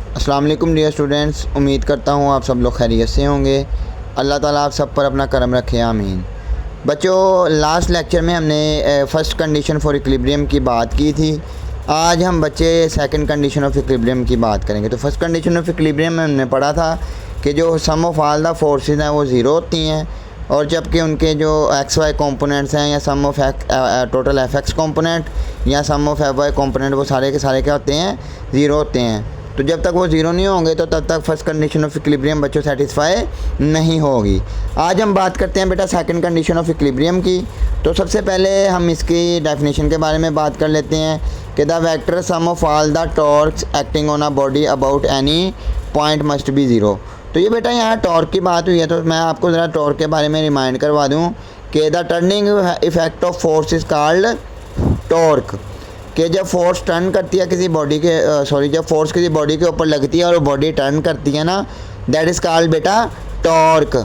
अस्सलाम वालेकुम dear students, उम्मीद करता हूँ आप सब लोग खैरियत से होंगे। अल्लाह ताला आप सब पर अपना करम रखे, आमीन। बच्चों, लास्ट लेक्चर में हमने फ़र्स्ट कंडीशन फॉर इक्विलिब्रियम की बात की थी। आज हम बच्चे सेकंड कंडीशन ऑफ इक्विलिब्रियम की बात करेंगे। तो फर्स्ट कंडीशन ऑफ इक्विलिब्रियम में हमने पढ़ा था कि जो सम ऑफ ऑल द फोर्सेस हैं वो ज़ीरो होती हैं, और जबकि उनके जो एक्स वाई कंपोनेंट्स हैं या sum of total F X component या sum of F Y component वो सारे के सारे क्या होते हैं, ज़ीरो होते हैं। तो जब तक वो ज़ीरो नहीं होंगे तो तब तक फर्स्ट कंडीशन ऑफ इक्विलिब्रियम बच्चों सेटिस्फाई नहीं होगी। आज हम बात करते हैं बेटा सेकंड कंडीशन ऑफ इक्विलिब्रियम की। तो सबसे पहले हम इसकी डेफिनेशन के बारे में बात कर लेते हैं कि the vector sum of all the torques acting on a body about any point must be zero. तो ये बेटा यहाँ टॉर्क की बात हुई है, तो मैं आपको ज़रा टॉर्क के बारे में रिमाइंड करवा दूँ कि the turning effect of force is called torque. कि जब फोर्स टर्न करती है किसी बॉडी के जब फोर्स किसी बॉडी के ऊपर लगती है और वो बॉडी टर्न करती है ना, दैट इज़ कॉल्ड बेटा टॉर्क।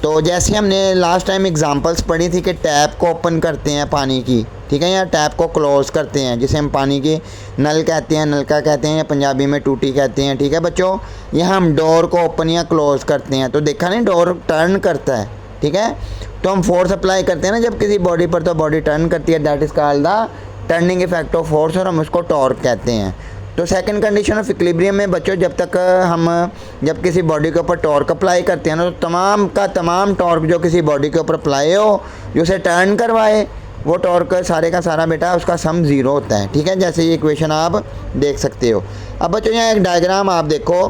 तो जैसे हमने लास्ट टाइम एग्जांपल्स पढ़ी थी कि टैप को ओपन करते हैं पानी की, ठीक है, या टैप को क्लोज़ करते हैं, जिसे हम पानी की नल कहते हैं, नलका कहते हैं, या पंजाबी में टूटी कहते हैं, ठीक है बच्चों। यहाँ हम डोर को ओपन या क्लोज़ करते हैं, तो देखा नहीं, डोर टर्न करता है, ठीक है। तो हम फोर्स अप्लाई करते हैं ना जब किसी बॉडी पर, तो बॉडी टर्न करती है, that is called the turning effect of force, और हम उसको टॉर्क कहते हैं। तो सेकंड कंडीशन ऑफ इक्विलिब्रियम में बच्चों जब किसी बॉडी के ऊपर टॉर्क अप्लाई करते हैं ना, तो तमाम का तमाम टॉर्क जो किसी बॉडी के ऊपर अप्लाई हो, जो उसे टर्न करवाए, वो टॉर्क सारे का सारा बेटा उसका सम ज़ीरो होता है, ठीक है। जैसे ये इक्वेशन आप देख सकते हो। अब बच्चों यहाँ एक डायग्राम आप देखो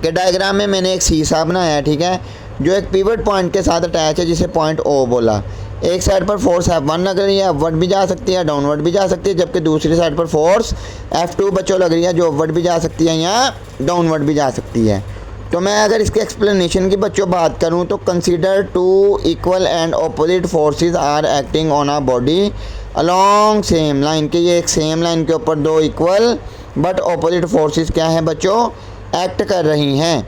कि डायग्राम में मैंने एक सीसा बनाया है, ठीक है, जो एक पिवट पॉइंट के साथ अटैच है, जिसे पॉइंट ओ बोला। एक साइड पर फोर्स F1 लग रही है, अपवर्ड भी जा सकती है, डाउनवर्ड भी जा सकती है, जबकि दूसरी साइड पर फोर्स F2 बच्चों लग रही है, जो अपवर्ड भी जा सकती है या डाउनवर्ड भी जा सकती है। तो मैं अगर इसके एक्सप्लेनेशन की बच्चों बात करूं तो consider two equal and opposite forces are acting on a body along same line. के ये एक सेम लाइन के ऊपर दो इक्वल बट ऑपोजिट फोर्सेस क्या है बच्चों, एक्ट कर रही हैं।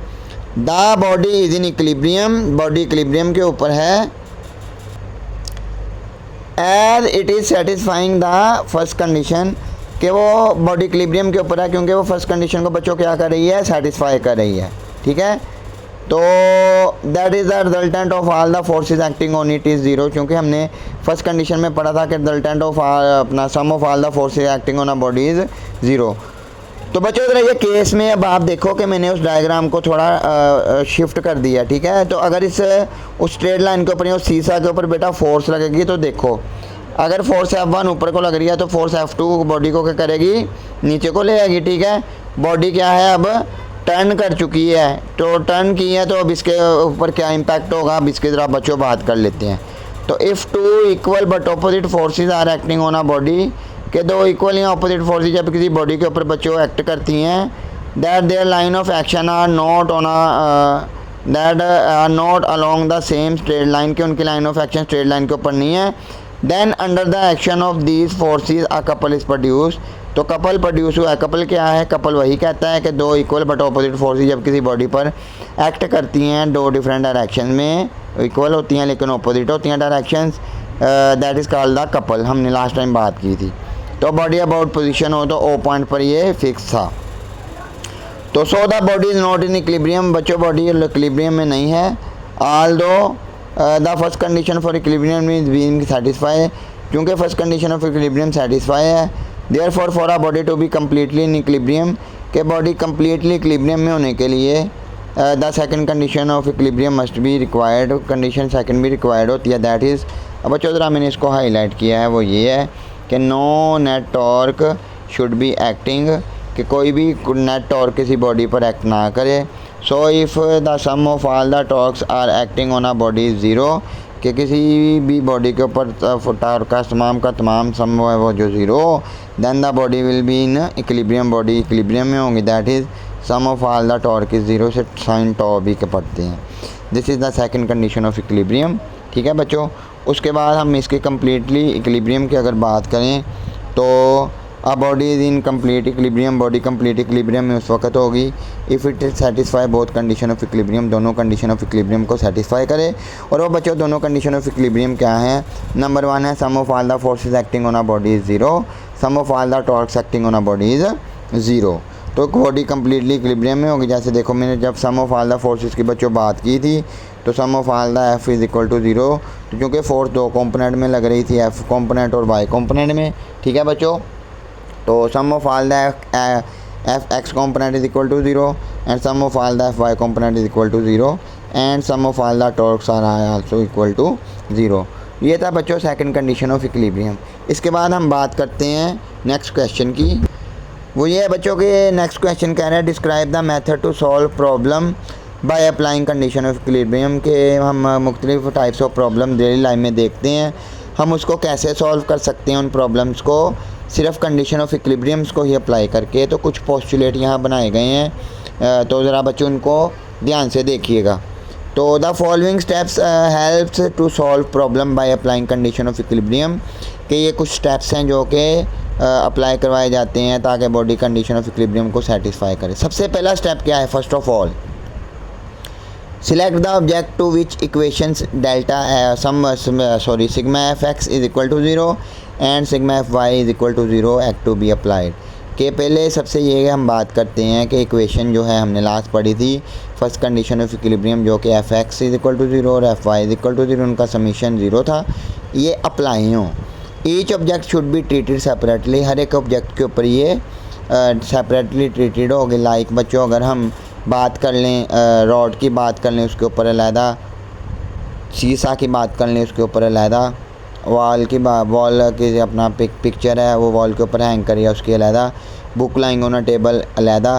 The body is in equilibrium, body equilibrium के ऊपर है, as it is satisfying the first condition, कि वो बॉडी इक्विलिब्रियम के ऊपर है क्योंकि वो फर्स्ट कंडीशन को बच्चों क्या कर रही है, सेटिस्फाई कर रही है, ठीक है। तो that is the resultant of all the forces acting on it is zero, क्योंकि हमने फर्स्ट कंडीशन में पढ़ा था कि रिजल्टेंट ऑफ अपना sum of all the forces acting on a body is zero. तो बच्चों ज़रा ये केस में अब आप देखो कि मैंने उस डायग्राम को थोड़ा शिफ्ट कर दिया, ठीक है। तो अगर उस स्ट्रेट लाइन के ऊपर या उस सीसा के ऊपर बेटा फोर्स लगेगी, तो देखो अगर फोर्स F1 ऊपर को लग रही है तो फोर्स F2 बॉडी को क्या करेगी, नीचे को ले आएगी, ठीक है। बॉडी क्या है, अब टर्न कर चुकी है, तो टर्न की है, तो अब इसके ऊपर क्या इम्पैक्ट होगा, अब इसकी ज़रा बच्चों बात कर लेते हैं। तो if two equal but opposite forces are acting on a body, के दो इक्वल या ऑपोजिट फोर्सेज जब किसी बॉडी के ऊपर बच्चों एक्ट करती हैं, that there line of action are not on that are not along the same straight line, के उनकी line of action straight line के ऊपर नहीं है, then under the action of these forces a couple is produce. तो couple produce हुआ है। Couple क्या है, कपल वही कहता है कि दो इक्वल बट ऑपोजिट फोर्सेज जब किसी बॉडी पर एक्ट करती हैं, दो डिफरेंट डायरेक्शन में इक्वल होती हैं लेकिन ऑपोजिट होती हैं directions, that is called the couple. हमने लास्ट टाइम बात की थी। तो बॉडी अबाउट पोजीशन हो तो ओ पॉइंट पर ये फिक्स था। तो so the body is not in equilibrium, बच्चों बॉडी इक्विलिब्रियम में नहीं है। Although the first condition for equilibrium is being satisfy, क्योंकि first condition of equilibrium satisfy है। Therefore for a body to be completely in equilibrium, के body completely equilibrium में होने के लिए the second condition of equilibrium must be required, condition second भी required होती है, दैट इज़। अब बच्चों ज़रा मैंने इसको हाईलाइट किया है, वो ये है कि no net torque should be acting, कि कोई भी नेट टॉर्क किसी बॉडी पर एक्ट ना करे। So if the sum of all the torques are acting on a body is zero, कि किसी भी बॉडी के ऊपर टॉर्क का तमाम सम है वो जो zero, then the body will be in equilibrium, body equilibrium में होंगी, that is sum of all the torque is zero, से साइन टॉ भी के पढ़ते हैं। This is the second condition of equilibrium, ठीक है बच्चों। उसके बाद हम इसके कम्प्लीटली इक्विलिब्रियम की अगर बात करें तो अ body is in complete equilibrium, body complete equilibrium में उस वक्त होगी if it satisfy both condition of equilibrium, दोनों कंडीशन ऑफ इक्विलिब्रियम को सेटिस्फाई करे। और वो बच्चों दोनों कंडीशन ऑफ इक्विलिब्रियम क्या हैं, नंबर 1 है sum of all the forces acting on a body is zero, sum of all the torques acting on a body is zero. तो बॉडी कम्प्लीटली इक्विलिब्रियम में होगी। जैसे देखो मैंने जब sum of all the forces की बच्चों बात की थी तो sum of all the F is equal to 0, तो क्योंकि फोर्स दो कंपोनेंट में लग रही थी, एफ कंपोनेंट और वाई कंपोनेंट में, ठीक है बच्चों। तो sum of all the F X component is equal to 0 and sum of all the F Y component is equal to 0 and sum of all the torques are also equal to 0। ये था बच्चों second condition of equilibrium. इसके बाद हम बात करते हैं next question की। वो ये है बच्चों के नेक्स्ट क्वेश्चन कह रहे हैं describe the method to solve problem by applying condition of equilibrium, के हम मुख्तलिफ types of problem daily life में देखते हैं, हम उसको कैसे सॉल्व कर सकते हैं उन प्रॉब्लम्स को सिर्फ कंडीशन ऑफ इक्विलिब्रियम्स को ही अप्लाई करके। तो कुछ पोस्टुलेट यहाँ बनाए गए हैं, तो ज़रा बच्चों उनको ध्यान से देखिएगा। तो the following steps helps to solve problem by applying condition of equilibrium, कि ये कुछ स्टेप्स हैं जो कि अप्लाई करवाए जाते हैं ताकि बॉडी कंडीशन ऑफ इक्विलिब्रियम को सेटिस्फाई करे। सबसे पहला स्टेप क्या है? First of all select the object to which equations delta sigma F X is equal to 0 and sigma F Y is equal to 0 act to be applied. के पहले सबसे ये हम बात करते हैं कि इक्वेशन जो है हमने लास्ट पढ़ी थी फर्स्ट कंडीशन ऑफ इक्विलिब्रियम, जो कि F X is equal to 0 और F Y is equal to 0, उनका समीशन 0 था, ये अप्लाई हों। Each object should be treated separately, हर एक ऑब्जेक्ट के ऊपर ये सेपरेटली ट्रीटेड होगी। लाइक बच्चों अगर हम बात कर लें रॉड की बात कर लें उसके ऊपर अलहदा, शीशा की बात कर लें उसके ऊपर अलहदा, वॉल की अपना पिक्चर है वो वॉल के ऊपर हैंग करिए उसकी अलहदा, book lying on a table अलहदा,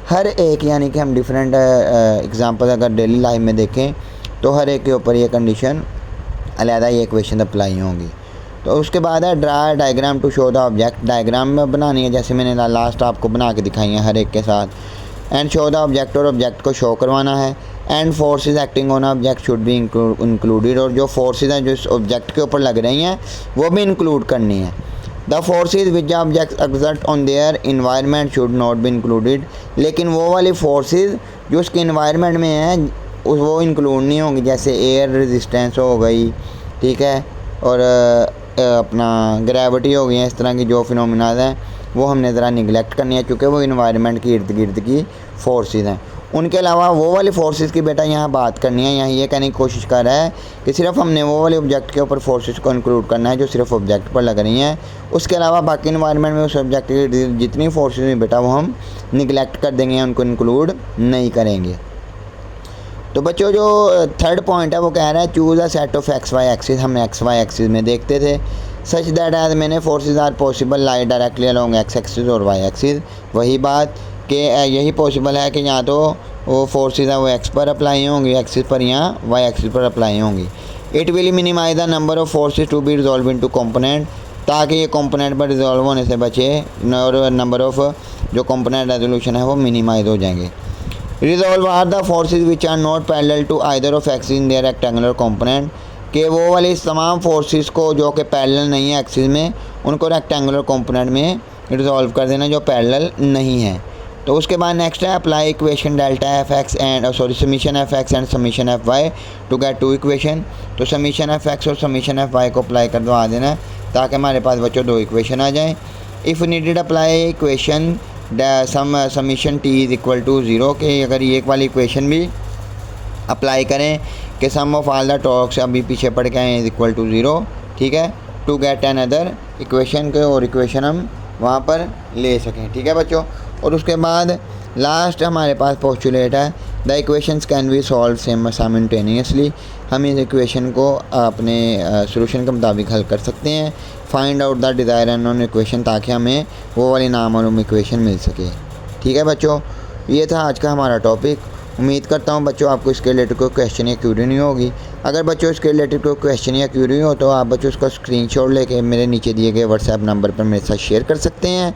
हर एक यानी कि हम डिफरेंट एग्जांपल अगर डेली लाइफ में देखें तो हर एक के ऊपर ये कंडीशन अलहदा ये इक्वेशन अप्लाई होंगी। तो उसके बाद है draw diagram to show the object, diagram में बनानी है जैसे मैंने लास्ट आपको बना के दिखाई है हर एक के साथ, एंड शो द ऑब्जेक्ट और ऑब्जेक्ट को शो करवाना है, and forces acting on object should be included, और जो फोर्सेस हैं जो ऑब्जेक्ट के ऊपर लग रही हैं वो भी इंक्लूड करनी है। The forces which object exert on their environment should not be included, लेकिन वो वाली फोर्सेस जो उसके इन्वायरमेंट में हैं वो इंक्लूड नहीं होंगी, जैसे एयर रेजिस्टेंस हो गई, ठीक है, और अपना ग्रेविटी हो गई है, इस तरह की जो फिनोमिना हैं वो हमने ज़रा निगलेक्ट करनी है क्योंकि वो इन्वायरमेंट के इर्द गिर्द की फोर्सेस हैं। उनके अलावा वो वाली फोर्सेस की बेटा यहाँ बात करनी है, यहाँ ये कहने की कोशिश कर रहा है कि सिर्फ हमने वो वाले ऑब्जेक्ट के ऊपर फोर्सेस को इंक्लूड करना है जो सिर्फ ऑब्जेक्ट पर लग रही हैं, उसके अलावा बाकी इन्वायरमेंट में उस ऑब्जेक्ट की जितनी फोर्सेस हैं बेटा वो हम निगलेक्ट कर देंगे, उनको इंक्लूड नहीं करेंगे। तो बच्चों जो थर्ड पॉइंट है वो कह रहा है choose a set of X Y axis, हम एक्स वाई एक्सिस में देखते थे, such that as many forces are possible lie directly along X axis और वाई एक्सिस, वही बात कि यही पॉसिबल है कि या तो वो फोर्सेस है वो एक्स पर अप्लाई होंगी एक्सिस पर या वाई एक्सिस पर अप्लाई होंगी। It will minimize the number of forces to be resolve into component, ताकि ये कंपोनेंट पर रिजॉल्व होने से बचे और नंबर ऑफ जो कंपोनेंट रेजोल्यूशन है वो मिनिमाइज हो जाएंगे। Resolve are the forces which are not parallel to either of axis in their rectangular component, कि वो वाली तमाम फोर्सेस को जो कि पैरेलल नहीं है एक्सिस में उनको रेक्टेंगुलर कंपोनेंट में रिजॉल्व कर देना जो पैरेलल नहीं है। तो उसके बाद नेक्स्ट है apply equation delta F X and summation F X and summation F Y to get two equation. तो समीशन एफ एक्स और समीशन एफ वाई को अप्लाई कर दवा देना है ताकि हमारे पास बच्चों दो इक्वेशन आ जाएँ। If needed apply equation summation T is equal to 0, कि अगर ये एक वाली इक्वेशन भी अप्लाई करें कि सम ऑफ ऑल द टॉर्क्स अभी पीछे पढ़ के आए इज़ इक्वल टू 0, ठीक है, to get another equation के और इक्वेशन हम वहाँ पर ले सकें, ठीक है बच्चों। और उसके बाद लास्ट हमारे पास पोस्टुलेट है the equations can be solve simultaneously, हम इस इक्वेशन को अपने सॉल्यूशन के मुताबिक हल कर सकते हैं। Find out the desire unknown equation, ताकि हमें वो वाली नामालूम इक्वेशन मिल सके, ठीक है बच्चों। ये था आज का हमारा टॉपिक। उम्मीद करता हूँ बच्चों आपको इसके रिलेटेड कोई क्वेश्चन या क्यूरी नहीं होगी। अगर बच्चों इसके रिलेटेड कोई क्वेश्चन या क्यूरी हो तो आप बच्चों उसका स्क्रीनशॉट लेके मेरे नीचे दिए गए व्हाट्सएप नंबर पर मेरे साथ शेयर कर सकते हैं।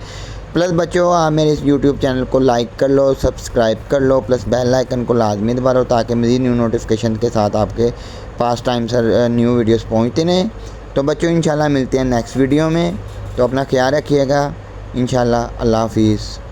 प्लस बच्चों आप मेरे इस यूट्यूब चैनल को लाइक कर लो, सब्सक्राइब कर लो, प्लस बेल आइकन को लाजमी दबा लो ताकि मज़ीद न्यू नोटिफिकेशन के साथ आपके पास टाइम सर न्यू वीडियोस पहुंचते रहें। तो बच्चों इंशाल्लाह मिलते हैं नेक्स्ट वीडियो में, तो अपना ख्याल रखिएगा इंशाल्लाह। अल्लाह हाफिज़।